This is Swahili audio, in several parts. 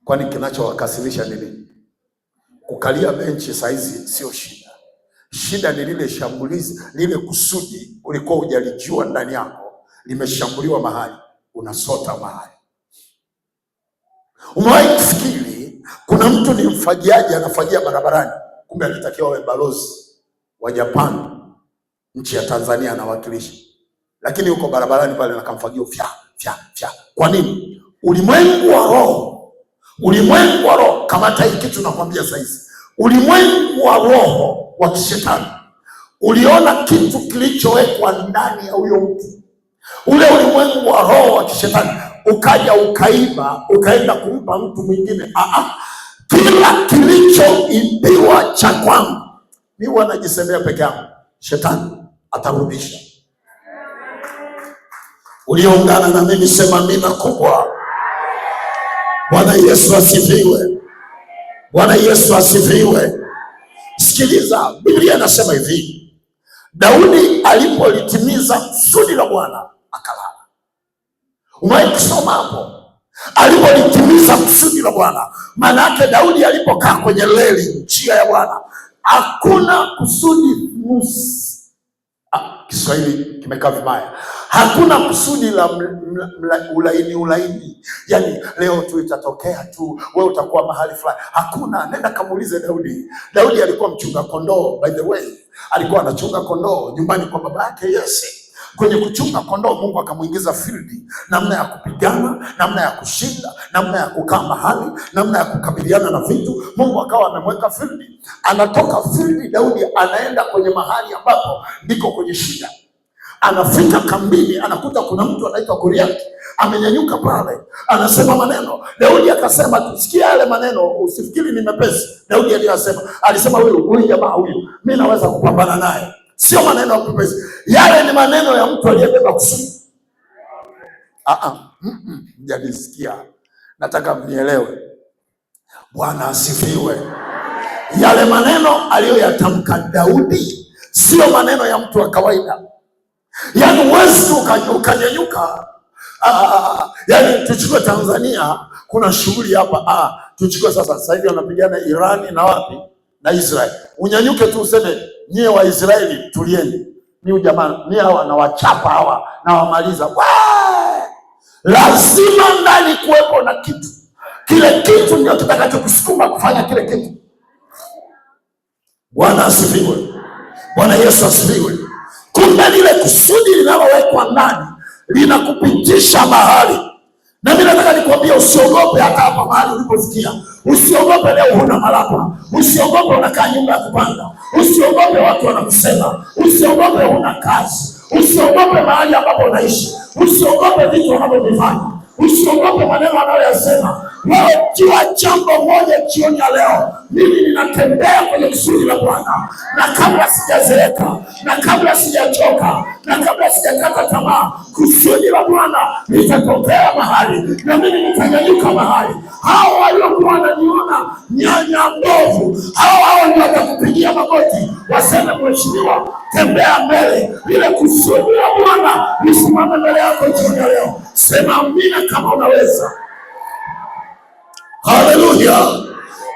Kwani kinachowakasirisha nini? Kukalia benchi saizi sio shida. Shida ni lile shambulizi, lile kusudi ulikuwa hujalijua ndani yako limeshambuliwa mahali, unasota mahali. Umewahi kufikiri kuna mtu ni mfagiaji anafagia barabarani, kumbe alitakiwa awe balozi wa Japan nchi ya Tanzania anawakilisha, lakini yuko barabarani pale nakamfagio fya fya fya. Kwa nini? Ulimwengu wa roho, ulimwengu wa roho. Kamata hii kitu nakwambia saizi, ulimwengu wa roho wa kishetani uliona kitu kilichowekwa ndani ya huyo mtu. Ule ulimwengu wa roho wa kishetani ukaja ukaiba, ukaenda kumpa mtu mwingine. Kila kilichoibiwa cha kwangu mimi wanajisemea peke yangu, shetani atarudisha. Ulioungana na mimi sema amina kubwa. Bwana Yesu asifiwe. Bwana Yesu asifiwe. Sikiliza, Biblia inasema hivi, Daudi alipolitimiza kusudi la Bwana akalala. Umewahi kusoma hapo? Alipolitimiza kusudi la Bwana, maana yake Daudi alipokaa kwenye reli njia ya Bwana, hakuna kusudi nusu. Kiswahili kimekaa vibaya. Hakuna kusudi la ulaini. Yani leo tu itatokea tu, wewe utakuwa mahali fulani. Hakuna. Nenda kamuulize Daudi. Daudi alikuwa mchunga kondoo, by the way. Alikuwa anachunga kondoo nyumbani kwa baba yake Yese. Kwenye kuchunga kondoo Mungu akamuingiza field, namna ya kupigana, namna ya kushinda, namna ya kukaa mahali, namna ya kukabiliana na vitu. Mungu akawa amemweka field. Anatoka field Daudi anaenda kwenye mahali ambapo ndiko kwenye shida. Anafika kambini, anakuta kuna mtu anaitwa Goliathi amenyanyuka pale, anasema maneno. Daudi akasema, tusikia yale maneno, usifikiri ni mepesi. Daudi alisema huyu jamaa huyu mimi naweza kupambana naye. Sio maneno ya mepesi. Yale ni maneno ya mtu aliyebeba kusudi. Mjanisikia. Nataka mnielewe. Bwana asifiwe. Yale maneno aliyoyatamka Daudi sio maneno ya mtu wa kawaida. Yaani huwezi ukanyanyuka. Yaani tuchukue Tanzania, kuna shughuli hapa. Tuchukue sasa hivi wanapigana Irani na wapi? Na Israeli. Unyanyuke tu useme nyie wa Israeli tulieni. Ni ujamaa, ni hawa na wachapa hawa na wamaliza. Lazima ndani kuwepo na kitu. Kile kitu ndio kitakachokusukuma kufanya kile kitu. Bwana asifiwe. Bwana Yesu asifiwe. Kumbe lile kusudi linalowekwa ndani linakupitisha mahali. Na mimi nataka nikwambie, usiogope hata hapa mahali ulipofikia. Usiogope leo huna malapa. Usiogope unakaa nyumba ya kupanga. Usiogope watu wanakusema. Usiogope huna kazi. Usiogope mahali ambapo unaishi. Usiogope vitu wanavyofanya. Usiogope maneno anayoyasema. Wewe jua jambo moja jioni ya leo, mimi ninatembea kwenye kusudi la Bwana, na kabla sijazeeka, na kabla sijachoka, na kabla sijakata tamaa, kusudi la Bwana litatokea mahali, na mimi nitanyanyuka mahali. Hao waliokuwa wananiona nyanya mbovu, hao ndio watakupigia magoti, waseme mheshimiwa, tembea mbele. Ile kusudi la Bwana lisimame mbele yako jioni ya leo. Sema amina kama unaweza. Haleluya.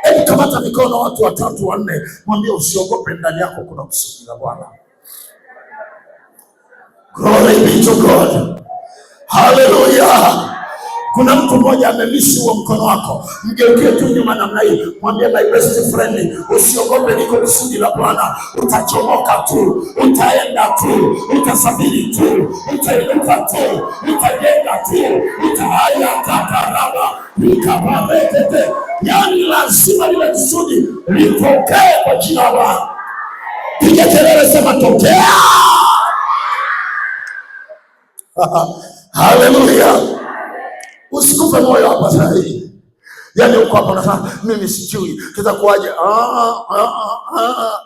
Hebu kamata mikono watu 3 4, mwambie usiogope, ndani yako kuna kusudi la Bwana. Glory be to God. Haleluya. Kuna mtu mmoja amemisi huo mkono wako, mgeukie tu nyuma namna hii, mwambie my best friend, usiogope, niko kusudi la Bwana. Utachomoka tu, utaenda tu, utasafiri tu, utainuka tu, utajenga tu, utahaya kakaraba, nikaparetete. Yani lazima lile kusudi litokee kwa jina la Bwana. Piga kelele, sema tokea. Haleluya. Usikufe moyo hapa sasa hivi. Yaani uko hapa unasema mimi sijui kitakuwaje.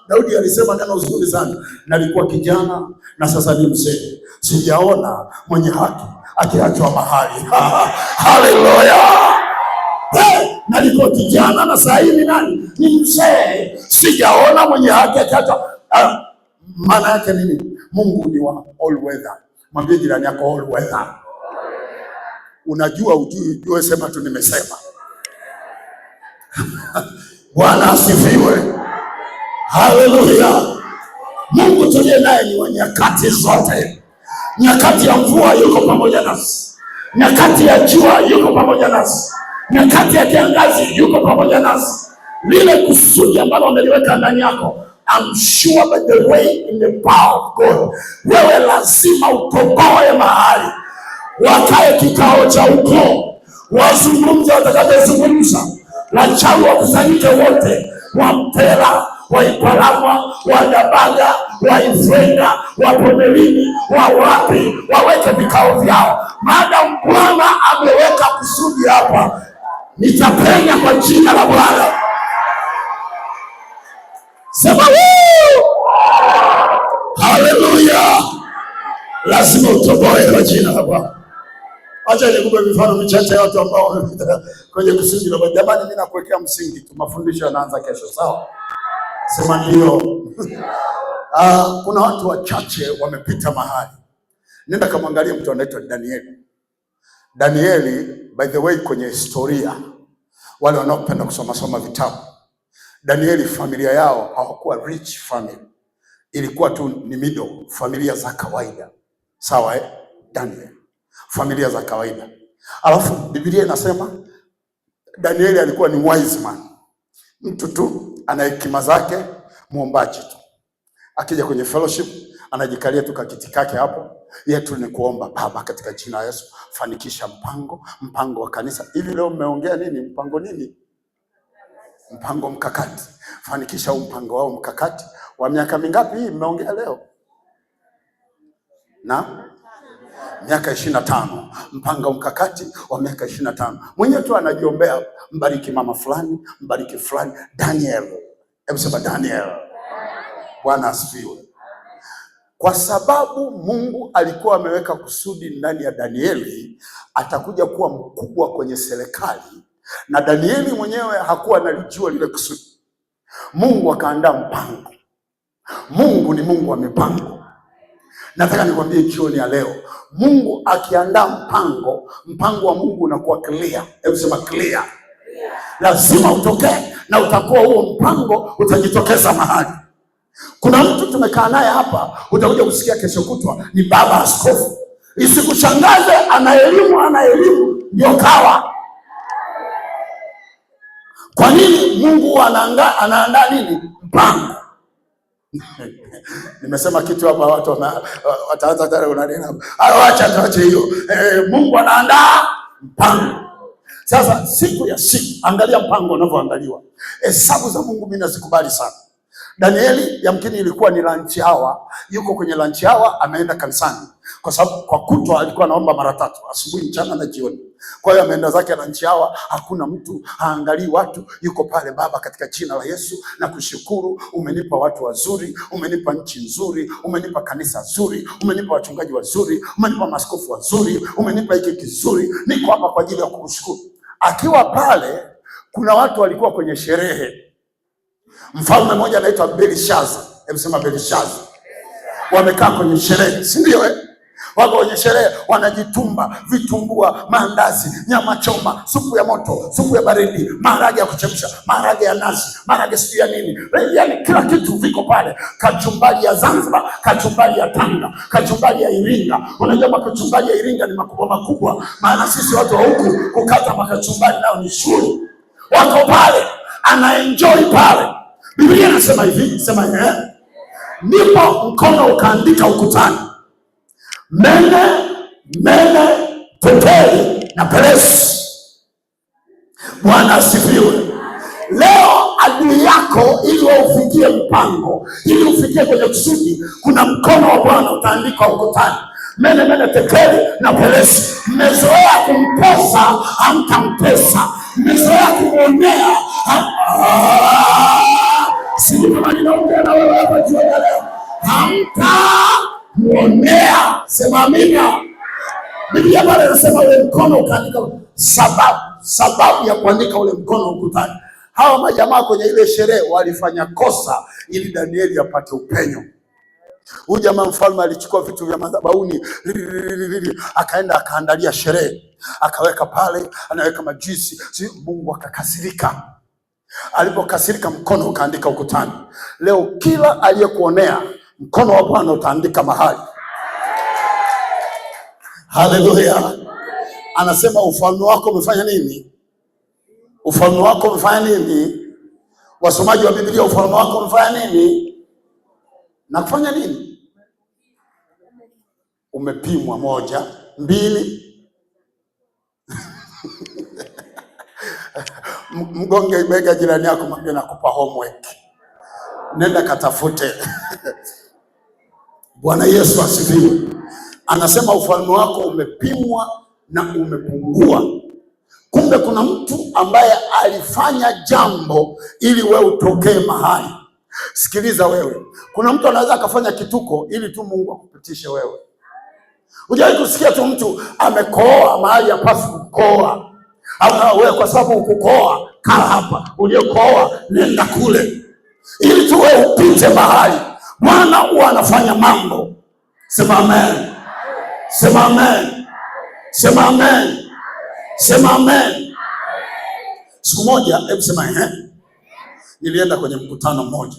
Daudi alisema neno zuri sana. Nalikuwa kijana na sasa ni mzee. Sijaona mwenye haki akiachwa mahali. Haleluya. Nalikuwa kijana na sasa hivi nani? Ni mzee. Sijaona mwenye haki akiachwa. Maana yake nini? Mungu ni wa all weather. Mwambie jirani yako all weather. Unajua ujue, sema tu nimesema. Bwana asifiwe. Haleluya. Mungu tuliye naye ni wa nyakati zote. Nyakati ya mvua yuko pamoja nasi, nyakati ya jua yuko pamoja nasi, nyakati ya kiangazi yuko pamoja nasi. Lile kusudi ambalo ameliweka ndani yako, I'm sure by the way in the power of God, wewe lazima utoboe mahali. Wakae kikao cha ukoo, wazungumze watakapozungumza, wachawi wakusanyike wote, wa Mpela, wa Ipalamwa, wa Dabaga, wa Ifrenda, wa Pomelini, wa wapi, waweke vikao vyao. Maadamu Bwana ameweka kusudi hapa, nitapenya kwa jina la Bwana. Sema haleluya. Lazima utoboe kwa jina la Bwana. Acha nikupe mifano michache ya watu ambao wamepita kwenye kusudi la Bwana. Jamani, mimi nakuwekea msingi tu, mafundisho yanaanza kesho, sawa? Sema ndio. Kuna watu wachache wamepita mahali. Nenda kamwangalia mtu anaitwa Danieli. Danieli, by the way, kwenye historia, wale wanaopenda kusoma vitabu, Danieli familia yao hawakuwa rich family, ilikuwa tu ni middle, familia za kawaida, sawa Daniel, familia za kawaida. Alafu Biblia inasema Danieli alikuwa ni wise man, mtu tu ana hekima zake, muombaji tu. Akija kwenye fellowship anajikalia tu kakiti kake hapo, yeye tu ni kuomba, Baba katika jina la Yesu fanikisha mpango wa kanisa. Hivi leo mmeongea nini? Mpango nini? Mpango mkakati. Fanikisha mpango wao mkakati wa miaka mingapi hii mmeongea leo? Na miaka 25. Mpango mkakati wa miaka 25. Mwenyewe tu anajiombea, mbariki mama fulani, mbariki fulani. Daniel. Hebu sema Daniel. Bwana asifiwe. Kwa sababu Mungu alikuwa ameweka kusudi ndani ya Danieli, atakuja kuwa mkubwa kwenye serikali, na Danieli mwenyewe hakuwa analijua lile kusudi. Mungu akaandaa mpango. Mungu ni Mungu wa mipango. Nataka nikwambie jioni ya leo, Mungu akiandaa mpango wa Mungu unakuwa clear. Hebu sema clear. Lazima utokee, na utakuwa huo mpango utajitokeza mahali. Kuna mtu tumekaa naye hapa, utakuja kusikia kesho kutwa ni baba askofu. Isikushangaze, ana elimu ndio kawa. Kwa nini? Mungu anaandaa nini? Mpango. Nimesema kitu hapa, watu wataanza tena unanena, acha hiyo. Mungu anaandaa mpango. Sasa siku angalia mpango unavyoandaliwa. Hesabu za Mungu mimi nazikubali sana. Danieli yamkini ilikuwa ni lunch hour, yuko kwenye lunch hour, ameenda kanisani kwa sababu kwa kutwa alikuwa anaomba mara 3, asubuhi, mchana na jioni. Kwa hiyo ameenda zake lunch hour, hakuna mtu, haangalii watu, yuko pale. Baba katika jina la Yesu na kushukuru, umenipa watu wazuri, umenipa nchi nzuri, umenipa kanisa zuri, umenipa wachungaji wazuri, umenipa maaskofu wazuri, umenipa hiki kizuri, niko hapa kwa ajili ya kukushukuru. Akiwa pale kuna watu walikuwa kwenye sherehe. Mfalme mmoja anaitwa Belshaza. Hebu sema Belshaza. Wamekaa kwenye sherehe, si ndio Wako kwenye sherehe, wanajitumba, vitumbua, maandazi, nyama choma, supu ya moto, supu ya baridi, maharage ya kuchemsha, maharage ya nazi, maharage sijui ya nini. Yaani kila kitu viko pale. Kachumbari ya Zanzibar, kachumbari ya Tanga, kachumbari ya Iringa. Unajua makachumbari ya Iringa ni makubwa, maana sisi watu wa huku kukata makachumbari nao ni shughuli. Wako pale, anaenjoy pale. Biblia inasema hivi, sema ndipo mkono ukaandika ukutani, Mene, Tekeli na Peresi. Bwana asifiwe. Leo adui yako, ili ufikie mpango, ili ufikie kwenye kusudi, kuna mkono wa Bwana utaandika ukutani. Mene, Tekeli na Peresi. Mmezoea kumpesa, hamtampesa. Mmezoea kumwonea, sijui kama ninaongea na wewe hapa jioni ya leo, hamtamuonea. Sema amina. Biblia pale inasema ule mkono ukaandika. Sababu ya kuandika ule mkono ukutani, hawa majamaa kwenye ile sherehe walifanya kosa ili Danieli apate upenyo. Huyu jamaa mfalme alichukua vitu vya madhabahuni, akaenda akaandalia sherehe, akaweka pale, anaweka majuisi. Mungu akakasirika. Alipokasirika mkono ukaandika ukutani. Leo kila aliyekuonea mkono wa Bwana utaandika mahali. Haleluya. Anasema ufalme wako umefanya nini? Ufalme wako umefanya nini? Wasomaji wa Biblia, ufalme wako umefanya nini? Na kufanya nini? Umepimwa. 1, 2. Mgonge bega jirani yako, mwambie nakupa homework. Nenda katafute. Bwana Yesu asifiwe. Anasema ufalme wako umepimwa na umepungua. Kumbe kuna mtu ambaye alifanya jambo ili wewe utokee mahali. Sikiliza wewe, kuna mtu anaweza akafanya kituko ili tu Mungu akupitishe wewe. Hujawahi kusikia tu mtu amekoa mahali hapaswi kukoa. Au wewe kwa sababu ukukoa, kaa hapa, uliokoa nenda kule, ili tu wewe upite mahali. Bwana huwa anafanya mambo. Sema amen. Sema amen. Sema amen. Sema amen. Siku moja, hebu sema nilienda kwenye mkutano mmoja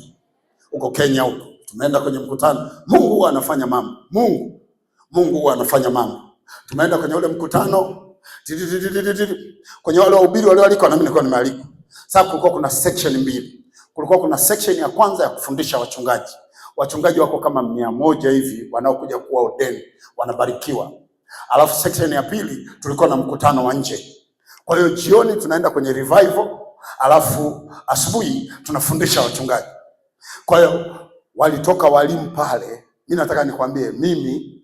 huko Kenya huko. Tumeenda kwenye mkutano. Mungu huwa anafanya mambo. Mungu huwa anafanya mambo. Tumeenda kwenye ule mkutano. Kwenye wale wahubiri wale waliko, na mimi nilikuwa nimealikwa. Sasa kulikuwa kuna section mbili. Kulikuwa kuna section ya kwanza ya kufundisha wachungaji. Wachungaji wako kama 100 hivi wanaokuja kuwa ordained, wanabarikiwa. Alafu section ya pili tulikuwa na mkutano wa nje. Kwa hiyo jioni tunaenda kwenye revival, alafu asubuhi tunafundisha wachungaji. Kwa hiyo walitoka walimu pale. Mimi nataka nikwambie, mimi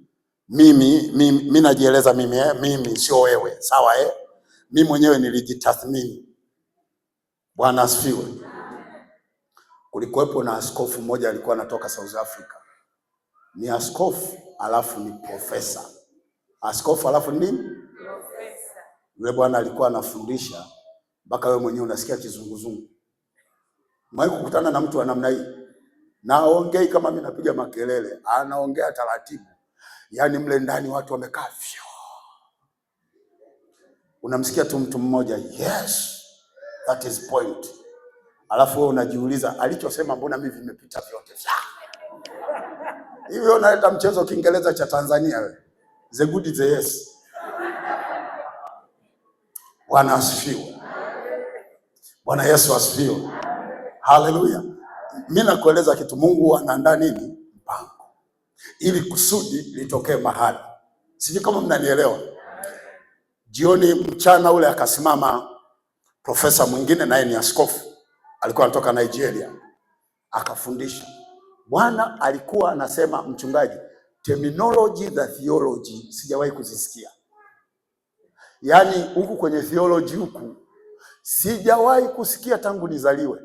najieleza mimi sio wewe, sawa mimi mwenyewe nilijitathmini. Bwana asifiwe. Kulikuwepo na askofu mmoja alikuwa anatoka South Africa. Ni askofu alafu ni profesa. Askofu alafu nini? Profesa. Yule bwana alikuwa anafundisha mpaka wewe mwenyewe unasikia kizunguzungu. Mwahi kukutana na mtu wa namna hii? Naongei kama mimi napiga makelele, anaongea taratibu. Yaani mle ndani watu wamekaa. Unamsikia tu mtu mmoja, yes, that is point. Alafu wewe unajiuliza alichosema mbona mimi vimepita vyote. Hivi unaleta mchezo Kiingereza cha Tanzania wewe. The good is the yes. Bwana asifiwe. Bwana Yesu asifiwe. Haleluya. Mimi nakueleza kitu, Mungu anaandaa nini? Mpango. Ili kusudi litokee mahali. Sijui kama mnanielewa. Jioni mchana ule akasimama profesa mwingine, naye ni askofu. Alikuwa anatoka Nigeria. Akafundisha. Bwana alikuwa anasema, mchungaji, terminology za theology sijawahi kuzisikia. Yaani huku kwenye theology huku sijawahi kusikia tangu nizaliwe.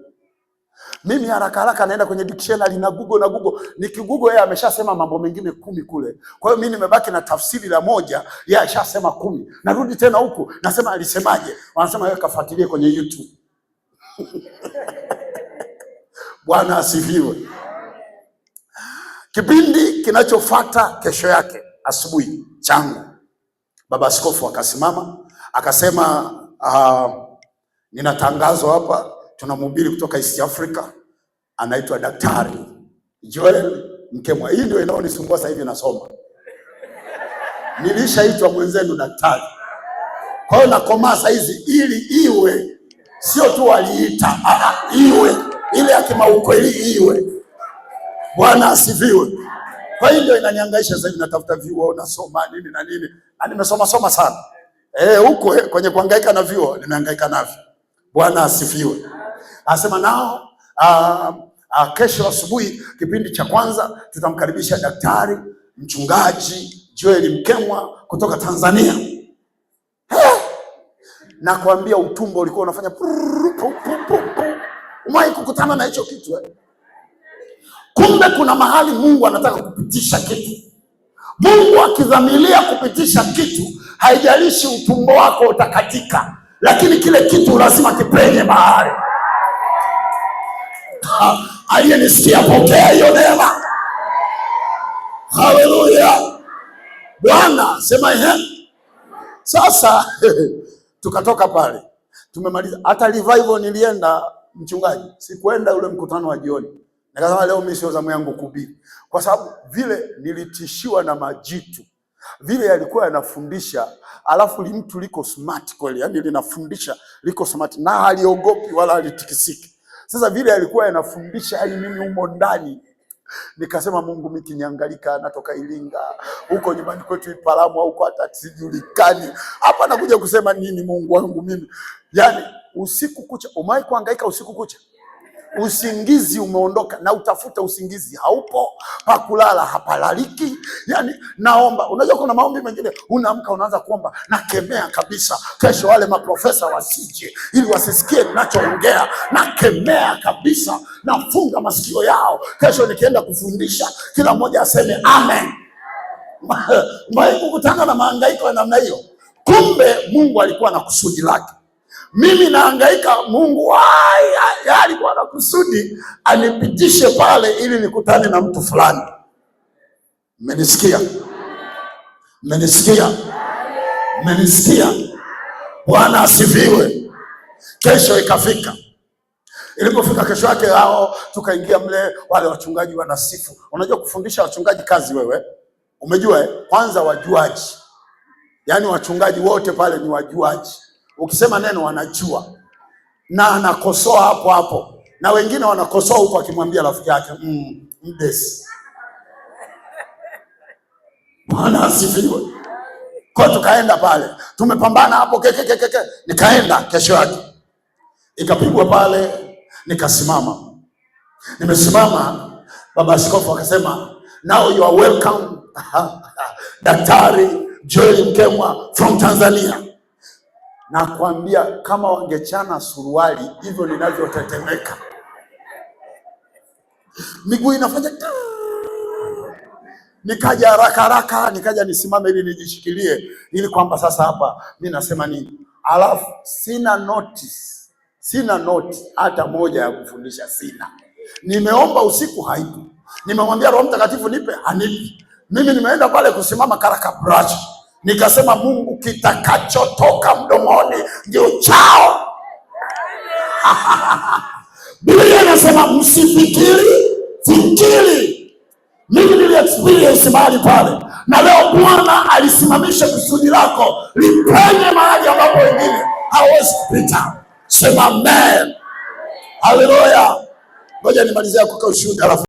Mimi haraka naenda kwenye dictionary na Google. Nikigoogle yeye ameshasema mambo mengine 10 kule. Kwa hiyo mimi nimebaki na tafsiri la moja, yeye ashasema 10. Narudi tena huku, nasema alisemaje? Wanasema wewe kafuatilie kwenye YouTube. Bwana asifiwe. Kipindi kinachofuata kesho yake asubuhi changu, baba askofu akasimama akasema, nina tangazo hapa, tunamhubiri kutoka East Africa, anaitwa Daktari Joel Mkemwa. Hii ndio inaonisumbua sasa hivi nasoma. Nilishaitwa mwenzenu daktari. Kwa hiyo nakomaa sasa hizi ili iwe sio tu waliita, iwe ile ya kimaukweli iwe. Bwana asifiwe. Kwa hiyo ndio inanihangaisha sasa hivi, natafuta vyuo, nasoma nini na nini. Nimesoma sana. Huko kwenye kuhangaika na vyuo nimehangaika navyo. Bwana asifiwe. Anasema nao kesho asubuhi kipindi cha kwanza tutamkaribisha daktari mchungaji Joel Mkemwa kutoka Tanzania. Na kuambia utumbo ulikuwa unafanya umewahi kukutana na hicho kitu Kumbe kuna mahali Mungu anataka kupitisha kitu. Mungu akidhamiria kupitisha kitu, haijalishi utumbo wako utakatika, lakini kile kitu lazima kipenye mahali. Aliyenisikia pokea hiyo neema. Haleluya. Bwana sema Sasa tukatoka pale. Tumemaliza. Hata revival nilienda mchungaji, sikuenda ule mkutano wa jioni. Nikasema leo mimi sio zamu yangu kuhubiri, kwa sababu vile nilitishiwa na majitu vile yalikuwa yanafundisha, alafu mtu liko smart kweli, yani linafundisha liko smart na haliogopi wala halitikisiki. Sasa vile yalikuwa yanafundisha, yani mimi humo ndani nikasema Mungu, mimi kinyangalika, natoka Iringa, huko nyumbani kwetu Ipalamu au kwa hata sijulikani, hapa nakuja kusema nini Mungu wangu mimi? Yani usiku kucha, umewahi kuhangaika usiku kucha? Usingizi umeondoka na utafuta usingizi haupo, pakulala hapalaliki. Yani naomba, unajua kuna maombi mengine unaamka unaanza kuomba, nakemea kabisa kesho wale maprofesa wasije ili wasisikie ninachoongea, nakemea kabisa, nafunga masikio yao, kesho nikienda kufundisha kila mmoja aseme amen. Mwahi kukutana na mahangaiko ya namna hiyo? Kumbe Mungu alikuwa na kusudi lake. Mimi nahangaika, Mungu alikuwa na kusudi anipitishe pale ili nikutane na mtu fulani. Mmenisikia? Mmenisikia? Mmenisikia? Bwana asifiwe. Kesho ikafika. Ilipofika kesho yake, hao tukaingia mle, wale wachungaji wanasifu. Unajua kufundisha wachungaji kazi wewe? Umejua kwanza wajuaji. Yaani wachungaji wote pale ni wajuaji. Ukisema neno wanajua, na anakosoa hapo hapo, na wengine wanakosoa huko akimwambia rafiki yake mdesi. Bwana asifiwe. Kwa tukaenda pale, tumepambana hapo nikaenda kesho yake, ikapigwa pale, nikasimama. Nimesimama, baba askofu akasema now you are welcome Daktari Joel Mkemwa from Tanzania. Nakwambia kama wangechana suruali hivyo ninavyotetemeka, miguu inafanya. Nikaja haraka nikaja nisimame ili nijishikilie, ili kwamba sasa hapa mimi nasema nini. Alafu sina noti hata moja ya kufundisha, sina. Nimeomba usiku, haipo. Nimemwambia Roho Mtakatifu nipe, hanipi. Mimi nimeenda pale kusimama karaka brush, nikasema Mungu, kitakachotoka mdomoni ndio chao. Biblia inasema msifikiri, fikiri. Mimi nili experience mahali pale, na leo Bwana alisimamisha kusudi lako lipenye mahali ambapo wengine hawezi kupita. Sema amen. Haleluya. Ngoja nimalizie kwa ushuhuda.